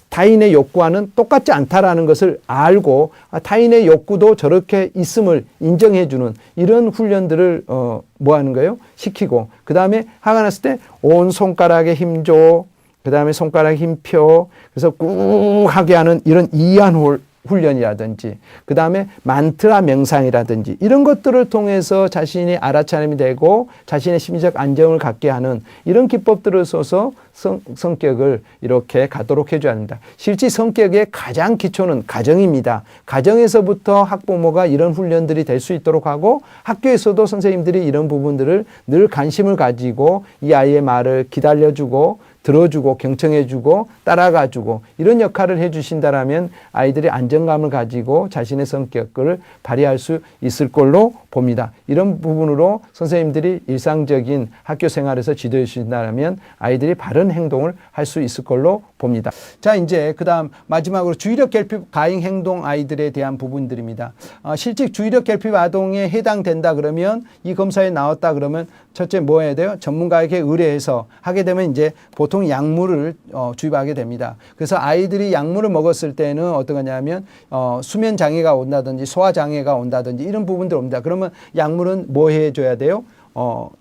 S1: 타인의 욕구와는 똑같지 않다라는 것을 알고 타인의 욕구도 저렇게 있음을 인정해주는 이런 훈련들을 뭐 하는 거예요? 시키고 그 다음에 화가 났을 때 온 손가락에 힘줘 그 다음에 손가락 힘 펴. 그래서 꾹 하게 하는 이런 이해한 훈련이라든지 그 다음에 만트라 명상이라든지 이런 것들을 통해서 자신이 알아차림이 되고 자신의 심리적 안정을 갖게 하는 이런 기법들을 써서 성격을 이렇게 가도록 해줘야 합니다. 실제 성격의 가장 기초는 가정입니다. 가정에서부터 학부모가 이런 훈련들이 될 수 있도록 하고 학교에서도 선생님들이 이런 부분들을 늘 관심을 가지고 이 아이의 말을 기다려주고 들어주고 경청해주고 따라가주고 이런 역할을 해주신다라면 아이들이 안정감을 가지고 자신의 성격을 발휘할 수 있을 걸로 봅니다. 이런 부분으로 선생님들이 일상적인 학교 생활에서 지도해 주신다면 아이들이 바른 행동을 할 수 있을 걸로 봅니다. 자, 이제 그 다음 마지막으로 주의력 결핍 가행 행동 아이들에 대한 부분들입니다. 실제 주의력 결핍 아동에 해당된다 그러면 이 검사에 나왔다 그러면 첫째 뭐 해야 돼요? 전문가에게 의뢰해서 하게 되면 이제 보통 약물을 주입하게 됩니다. 그래서 아이들이 약물을 먹었을 때는 어떤 거냐면 수면 장애가 온다든지 소화 장애가 온다든지 이런 부분들 옵니다. 그러면 약물은 뭐 해줘야 돼요?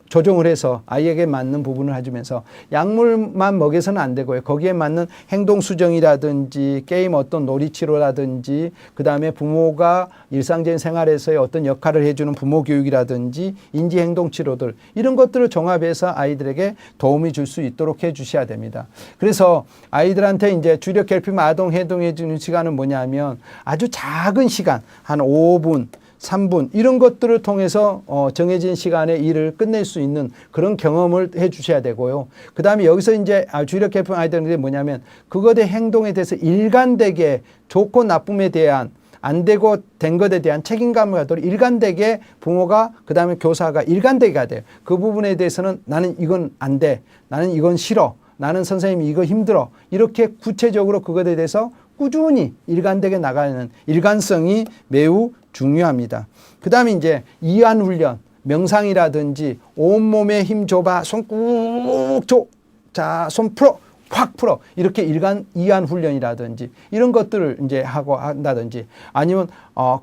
S1: 조정을 해서 아이에게 맞는 부분을 해주면서 약물만 먹여서는 안 되고요. 거기에 맞는 행동 수정이라든지 게임 어떤 놀이치료라든지 그다음에 부모가 일상적인 생활에서의 어떤 역할을 해주는 부모 교육이라든지 인지행동 치료들 이런 것들을 종합해서 아이들에게 도움이 줄 수 있도록 해 주셔야 됩니다. 그래서 아이들한테 이제 주력 결핍 아동 해동해 주는 시간은 뭐냐면 아주 작은 시간 한 5분 3분 이런 것들을 통해서 정해진 시간에 일을 끝낼 수 있는 그런 경험을 해 주셔야 되고요. 그 다음에 여기서 이제 주력 결핍 아이들은 뭐냐면 그것의 행동에 대해서 일관되게 좋고 나쁨에 대한 안 되고 된 것에 대한 책임감을 갖도록 일관되게 부모가 그 다음에 교사가 일관되게 해야 돼요. 그 부분에 대해서는 나는 이건 안 돼. 나는 이건 싫어. 나는 선생님이 이거 힘들어. 이렇게 구체적으로 그것에 대해서 꾸준히 일관되게 나가는 일관성이 매우 중요합니다. 그 다음에 이제 이완 훈련, 명상이라든지 온몸에 힘 줘봐, 손 꾹 줘, 자, 손 풀어, 확 풀어. 이렇게 이완 훈련이라든지 이런 것들을 이제 하고 한다든지 아니면,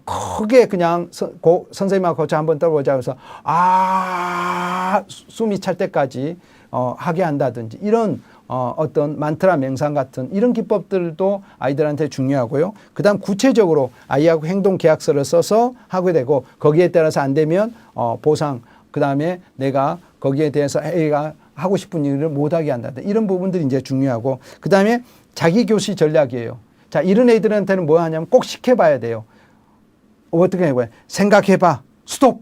S1: 크게 그냥 선생님하고 거쳐 한번 떠보자 해서 숨이 찰 때까지 하게 한다든지 이런 어떤 만트라 명상 같은 이런 기법들도 아이들한테 중요하고요. 그 다음 구체적으로 아이하고 행동 계약서를 써서 하게 되고 거기에 따라서 안 되면 보상 그 다음에 내가 거기에 대해서 애가 하고 싶은 일을 못하게 한다. 이런 부분들이 이제 중요하고 그 다음에 자기교시 전략이에요. 자, 이런 애들한테는 뭐 하냐면 꼭 시켜봐야 돼요. 어떻게 해봐요? 생각해봐. 스톱.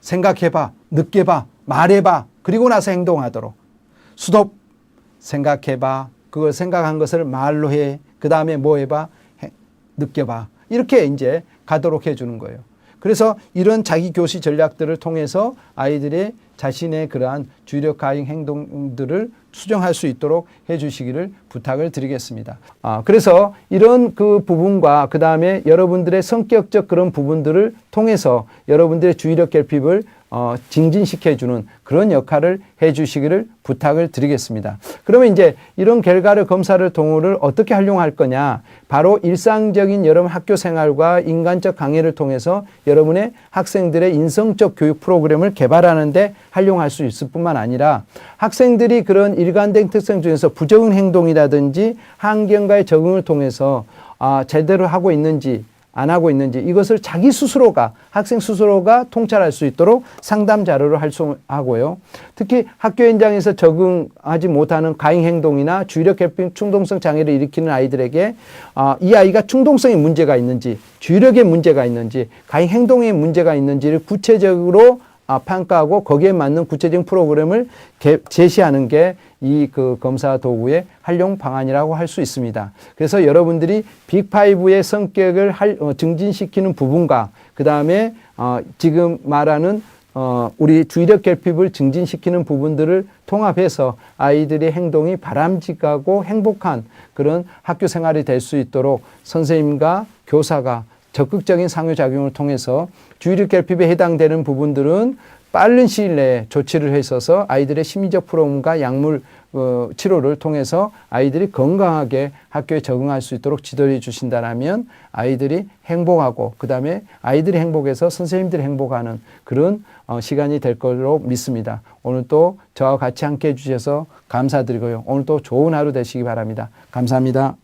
S1: 생각해봐. 느껴봐. 말해봐. 그리고 나서 행동하도록. 스톱. 생각해봐. 그걸 생각한 것을 말로 해. 그 다음에 뭐 해봐? 느껴봐. 이렇게 이제 가도록 해주는 거예요. 그래서 이런 자기교시 전략들을 통해서 아이들이 자신의 그러한 주력 가행 행동들을 수정할 수 있도록 해주시기를 부탁을 드리겠습니다. 그래서 이런 그 부분과 그 다음에 여러분들의 성격적 그런 부분들을 통해서 여러분들의 주의력 결핍을 증진시켜주는 그런 역할을 해주시기를 부탁을 드리겠습니다. 그러면 이제 이런 결과를 검사를 도구를 어떻게 활용할 거냐? 바로 일상적인 여러분 학교 생활과 인간적 강의를 통해서 여러분의 학생들의 인성적 교육 프로그램을 개발하는데 활용할 수 있을 뿐만 아니라 학생들이 그런 일관된 특성 중에서 부적응 행동이라든지 환경과의 적응을 통해서 제대로 하고 있는지 안 하고 있는지 이것을 자기 스스로가 학생 스스로가 통찰할 수 있도록 상담 자료를 활성화하고요. 특히 학교 현장에서 적응하지 못하는 가행 행동이나 주의력 결핍 충동성 장애를 일으키는 아이들에게 이 아이가 충동성에 문제가 있는지 주의력에 문제가 있는지 가행 행동에 문제가 있는지를 구체적으로 평가하고 거기에 맞는 구체적인 프로그램을 제시하는 게 이 그 검사 도구의 활용 방안이라고 할 수 있습니다. 그래서 여러분들이 빅5의 성격을 증진시키는 부분과 그 다음에 지금 말하는 우리 주의력 결핍을 증진시키는 부분들을 통합해서 아이들의 행동이 바람직하고 행복한 그런 학교 생활이 될 수 있도록 선생님과 교사가 적극적인 상호작용을 통해서 주의력 결핍에 해당되는 부분들은 빠른 시일 내에 조치를 했어서 아이들의 심리적 프로그램과 약물 치료를 통해서 아이들이 건강하게 학교에 적응할 수 있도록 지도해 주신다면 아이들이 행복하고 그 다음에 아이들이 행복해서 선생님들이 행복하는 그런 시간이 될 걸로 믿습니다. 오늘 또 저와 같이 함께 해주셔서 감사드리고요. 오늘 또 좋은 하루 되시기 바랍니다. 감사합니다.